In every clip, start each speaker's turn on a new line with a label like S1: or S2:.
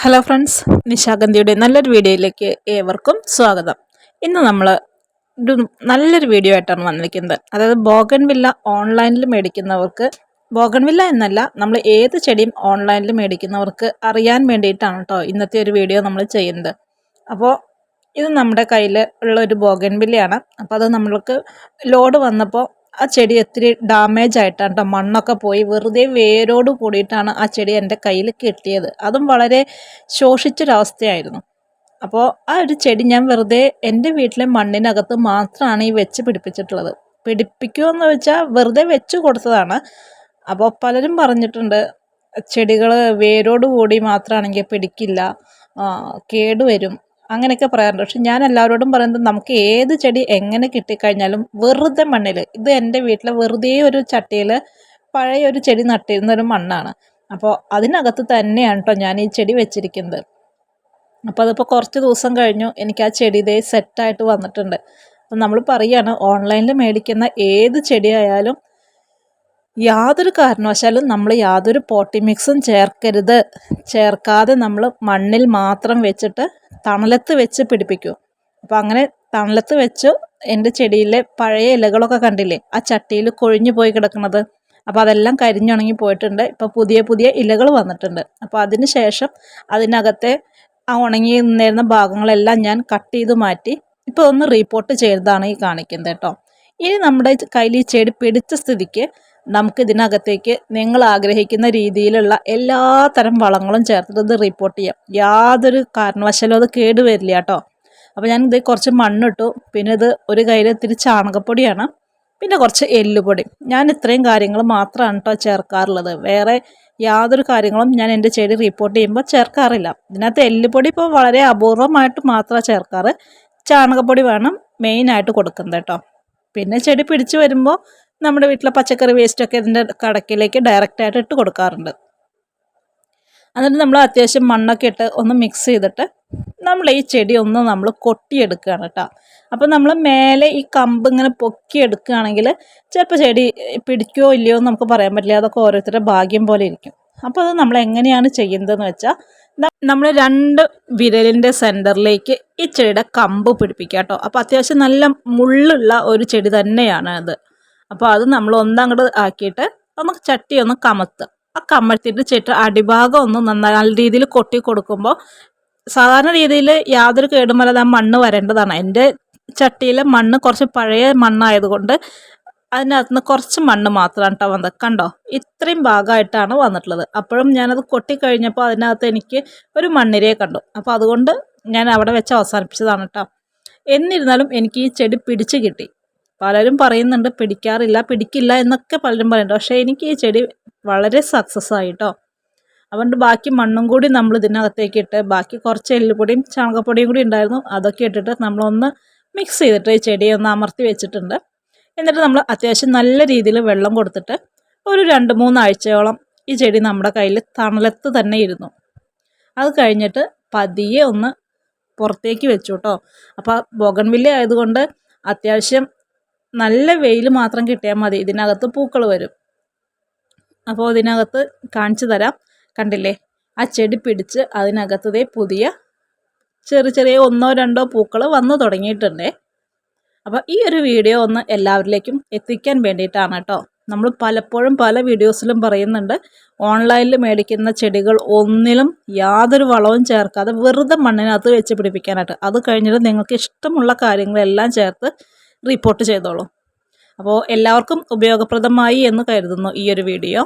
S1: Hello friends, നിശാഗന്ധിയുടെ നല്ലൊരു വീഡിയോയിലേക്ക് ഏവർക്കും സ്വാഗതം. ഇന്ന് നമ്മൾ ഒരു നല്ലൊരു വീഡിയോ ആയിട്ടാണ് വന്നിരിക്കുന്നത്. അതായത് ബോഗൺവില്ല ഓൺലൈനിൽ മേടിക്കുന്നവർക്ക്, ബോഗൺവില്ല എന്നല്ല, നമ്മൾ ഏത് ചെടിയും ഓൺലൈനിൽ മേടിക്കുന്നവർക്ക് അറിയാൻ വേണ്ടിയിട്ടാണ് കേട്ടോ ഇന്നത്തെ ഒരു വീഡിയോ നമ്മൾ ചെയ്യുന്നത്. അപ്പോൾ ഇത് നമ്മുടെ കയ്യിൽ ഉള്ള ഒരു ബോഗൺവില്ലയാണ്. അപ്പോൾ അത് നമ്മൾക്ക് ലോഡ് വന്നപ്പോൾ ആ ചെടി ഒത്തിരി ഡാമേജ് ആയിട്ടാണ് കേട്ടോ, മണ്ണൊക്കെ പോയി വെറുതെ വേരോട് കൂടിയിട്ടാണ് ആ ചെടി എൻ്റെ കയ്യിൽ കിട്ടിയത്. അതും വളരെ ശോഷിച്ചൊരവസ്ഥയായിരുന്നു. അപ്പോൾ ആ ഒരു ചെടി ഞാൻ വെറുതെ എൻ്റെ വീട്ടിലെ മണ്ണിനകത്ത് മാത്രമാണ് ഈ വെച്ച് പിടിപ്പിച്ചിട്ടുള്ളത്. പിടിപ്പിക്കുമെന്ന് വെച്ചാൽ വെറുതെ വെച്ച് കൊടുത്തതാണ്. അപ്പോൾ പലരും പറഞ്ഞിട്ടുണ്ട് ചെടികൾ വേരോട് കൂടി മാത്രമാണെങ്കിൽ പിടിക്കില്ല, കേടുവരും, അങ്ങനെയൊക്കെ പറയാറുണ്ട്. പക്ഷെ ഞാൻ എല്ലാവരോടും പറയുന്നത്, നമുക്ക് ഏത് ചെടി എങ്ങനെ കിട്ടിക്കഴിഞ്ഞാലും വെറുതെ മണ്ണിൽ, ഇത് എൻ്റെ വീട്ടിലെ വെറുതെ ഒരു ചട്ടിയിൽ പഴയ ഒരു ചെടി നട്ടിരുന്ന ഒരു മണ്ണാണ്. അപ്പോൾ അതിനകത്ത് തന്നെയാണ് കേട്ടോ ഞാൻ ഈ ചെടി വെച്ചിരിക്കുന്നത്. അപ്പോൾ അതിപ്പോൾ കുറച്ച് ദിവസം കഴിഞ്ഞു, എനിക്ക് ആ ചെടി ഇതേ സെറ്റായിട്ട് വന്നിട്ടുണ്ട്. അപ്പം നമ്മൾ പറയുകയാണ്, ഓൺലൈനിൽ മേടിക്കുന്ന ഏത് ചെടിയായാലും യാതൊരു കാരണവശാലും നമ്മൾ യാതൊരു പോട്ടി മിക്സും ചേർക്കാതെ നമ്മൾ മണ്ണിൽ മാത്രം വെച്ചിട്ട് തണലത്ത് വെച്ച് പിടിപ്പിക്കൂ. അപ്പോൾ അങ്ങനെ തണലത്ത് വെച്ച് എൻ്റെ ചെടിയിലെ പഴയ ഇലകളൊക്കെ കണ്ടില്ലേ, ആ ചട്ടിയിൽ കൊഴിഞ്ഞു പോയി കിടക്കുന്നത്, അപ്പോൾ അതെല്ലാം കരിഞ്ഞുണങ്ങി പോയിട്ടുണ്ട്. ഇപ്പോൾ പുതിയ പുതിയ ഇലകൾ വന്നിട്ടുണ്ട്. അപ്പോൾ അതിന് ശേഷം അതിനകത്തെ ആ ഉണങ്ങി നിന്നിരുന്ന ഭാഗങ്ങളെല്ലാം ഞാൻ കട്ട് ചെയ്ത് മാറ്റി ഇപ്പോൾ ഒന്ന് റീപോർട്ട് ചെയ്തതാണ് ഈ കാണിക്കുന്നത് കേട്ടോ. ഇനി നമ്മുടെ കയ്യിൽ ഈ ചെടി പിടിച്ച സ്ഥിതിക്ക് നമുക്ക് ഇതിനകത്തേക്ക് നിങ്ങൾ ആഗ്രഹിക്കുന്ന രീതിയിലുള്ള എല്ലാ തരം വളങ്ങളും ചേർത്തിട്ട് ഇത് റിപ്പോർട്ട് ചെയ്യാം. യാതൊരു കാരണവശാലും അത് കേടുവരില്ല കേട്ടോ. അപ്പോൾ ഞാൻ ഇത് കുറച്ച് മണ്ണിട്ടു, പിന്നെ ഇത് ഒരു കയ്യിൽ ഇത്തിരി ചാണകപ്പൊടിയാണ്, പിന്നെ കുറച്ച് എല്ലുപൊടി. ഞാൻ ഇത്രയും കാര്യങ്ങൾ മാത്രമാണ് കേട്ടോ ചേർക്കാറുള്ളത്. വേറെ യാതൊരു കാര്യങ്ങളും ഞാൻ എൻ്റെ ചെടി റിപ്പോർട്ട് ചെയ്യുമ്പോൾ ചേർക്കാറില്ല. ഇതിനകത്ത് എല്ലുപൊടി ഇപ്പോൾ വളരെ അപൂർവമായിട്ട് മാത്രമാണ് ചേർക്കാറ്. ചാണകപ്പൊടി വേണം മെയിനായിട്ട് കൊടുക്കുന്നത് കേട്ടോ. പിന്നെ ചെടി പിടിച്ചു വരുമ്പോൾ നമ്മുടെ വീട്ടിലെ പച്ചക്കറി വേസ്റ്റൊക്കെ ഇതിൻ്റെ കടക്കിലേക്ക് ഡയറക്റ്റായിട്ട് ഇട്ട് കൊടുക്കാറുണ്ട്. എന്നിട്ട് നമ്മൾ അത്യാവശ്യം മണ്ണൊക്കെ ഇട്ട് ഒന്ന് മിക്സ് ചെയ്തിട്ട് നമ്മൾ ഈ ചെടി ഒന്ന് നമ്മൾ കൊട്ടിയെടുക്കുകയാണ് കേട്ടോ. അപ്പോൾ നമ്മൾ മേലെ ഈ കമ്പ് ഇങ്ങനെ പൊക്കിയെടുക്കുകയാണെങ്കിൽ ചിലപ്പോൾ ചെടി പിടിക്കുകയോ ഇല്ലയോ എന്ന് നമുക്ക് പറയാൻ പറ്റില്ല. അതൊക്കെ ഓരോരുത്തരുടെ ഭാഗ്യം പോലെ ഇരിക്കും. അപ്പോൾ അത് നമ്മൾ എങ്ങനെയാണ് ചെയ്യുന്നതെന്ന് വെച്ചാൽ, നമ്മൾ 2 വിരലിൻ്റെ സെൻറ്ററിലേക്ക് ഈ ചെടിയുടെ കമ്പ് പിടിപ്പിക്കുക കേട്ടോ. അപ്പോൾ അത്യാവശ്യം നല്ല മുള്ളുള്ള ഒരു ചെടി തന്നെയാണ് അത്. അപ്പോൾ അത് നമ്മൾ ഒന്നങ്ങോട്ട് ആക്കിയിട്ട് നമുക്ക് ചട്ടി ഒന്ന് കമത്തുക. ആ കമഴ്ത്തിയിട്ട് ചെടി അടിഭാഗം ഒന്ന് നല്ല രീതിയിൽ കൊട്ടി കൊടുക്കുമ്പോൾ, സാധാരണ രീതിയിൽ യാതൊരു കേടുമല്ലാതെ ആ മണ്ണ് വരേണ്ടതാണ്. എൻ്റെ ചട്ടിയിലെ മണ്ണ് കുറച്ച് പഴയ മണ്ണായതുകൊണ്ട് അതിനകത്തുനിന്ന് കുറച്ച് മണ്ണ് മാത്രമാണ് കേട്ടോ വന്നത്. കണ്ടോ, ഇത്രയും ഭാഗമായിട്ടാണ് വന്നിട്ടുള്ളത്. അപ്പോഴും ഞാനത് കൊട്ടിക്കഴിഞ്ഞപ്പോൾ അതിനകത്ത് എനിക്ക് ഒരു മണ്ണിരയെ കണ്ടു. അപ്പോൾ അതുകൊണ്ട് ഞാൻ അവിടെ വെച്ച് അവസാനിപ്പിച്ചതാണ് കേട്ടോ. എന്നിരുന്നാലും എനിക്ക് ഈ ചെടി പിടിച്ച് കിട്ടി. പലരും പറയുന്നുണ്ട് പിടിക്കില്ല എന്നൊക്കെ പലരും പറയുന്നുണ്ട്. പക്ഷേ എനിക്ക് ഈ ചെടി വളരെ സക്സസ് ആയിട്ടോ. അതുകൊണ്ട് ബാക്കി മണ്ണും കൂടി നമ്മൾ ഇതിനകത്തേക്ക് ഇട്ട്, ബാക്കി കുറച്ച് എല്ലുപൊടിയും ചാണകപ്പൊടിയും കൂടി ഉണ്ടായിരുന്നു, അതൊക്കെ ഇട്ടിട്ട് നമ്മളൊന്ന് മിക്സ് ചെയ്തിട്ട് ഈ ചെടിയെ ഒന്ന് അമർത്തി വെച്ചിട്ടുണ്ട്. എന്നിട്ട് നമ്മൾ അത്യാവശ്യം നല്ല രീതിയിൽ വെള്ളം കൊടുത്തിട്ട് ഒരു 2-3 ആഴ്ചയോളം ഈ ചെടി നമ്മുടെ കയ്യിൽ തണലത്ത് തന്നെ ഇരുന്നു. അത് കഴിഞ്ഞിട്ട് പതിയെ ഒന്ന് പുറത്തേക്ക് വെച്ചു കേട്ടോ. അപ്പോൾ ബോഗൺവില്ല ആയതുകൊണ്ട് അത്യാവശ്യം നല്ല വെയിൽ മാത്രം കിട്ടിയാൽ മതി, ഇതിനകത്ത് പൂക്കൾ വരും. അപ്പോൾ ഇതിനകത്ത് കാണിച്ചു തരാം. കണ്ടില്ലേ, ആ ചെടി പിടിച്ച് അതിനകത്തതേ പുതിയ ചെറിയ 1-2 പൂക്കൾ വന്നു തുടങ്ങിയിട്ടുണ്ടേ. അപ്പോൾ ഈ ഒരു വീഡിയോ ഒന്ന് എല്ലാവരിലേക്കും എത്തിക്കാൻ വേണ്ടിയിട്ടാണ് കേട്ടോ. നമ്മൾ പലപ്പോഴും പല വീഡിയോസിലും പറയുന്നുണ്ട്, ഓൺലൈനിൽ മേടിക്കുന്ന ചെടികൾ ഒന്നിലും യാതൊരു വളവും ചേർക്കാതെ വെറുതെ മണ്ണിനകത്ത് വെച്ച് പിടിപ്പിക്കാനായിട്ട്. അത് കഴിഞ്ഞിട്ട് നിങ്ങൾക്ക് ഇഷ്ടമുള്ള കാര്യങ്ങളെല്ലാം ചേർത്ത് റിപ്പോർട്ട് ചെയ്തോളൂ. അപ്പോൾ എല്ലാവർക്കും ഉപയോഗപ്രദമായി എന്ന് കരുതുന്നു ഈ ഒരു വീഡിയോ.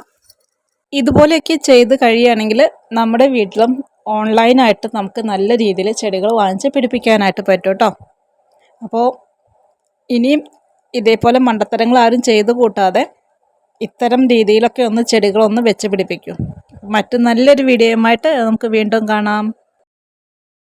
S1: ഇതുപോലെയൊക്കെ ചെയ്ത് കഴിയുകയാണെങ്കിൽ നമ്മുടെ വീട്ടിലും ഓൺലൈനായിട്ട് നമുക്ക് നല്ല രീതിയിൽ ചെടികൾ വാങ്ങിച്ച് പിടിപ്പിക്കാനായിട്ട് പറ്റും കേട്ടോ. അപ്പോൾ ഇനിയും ഇതേപോലെ മണ്ടത്തരങ്ങൾ ആരും ചെയ്ത് കൂട്ടാതെ ഇത്തരം രീതിയിലൊക്കെ ഒന്ന് ചെടികളൊന്ന് വെച്ച് പിടിപ്പിക്കും. മറ്റു നല്ലൊരു വീഡിയോയുമായിട്ട് നമുക്ക് വീണ്ടും കാണാം.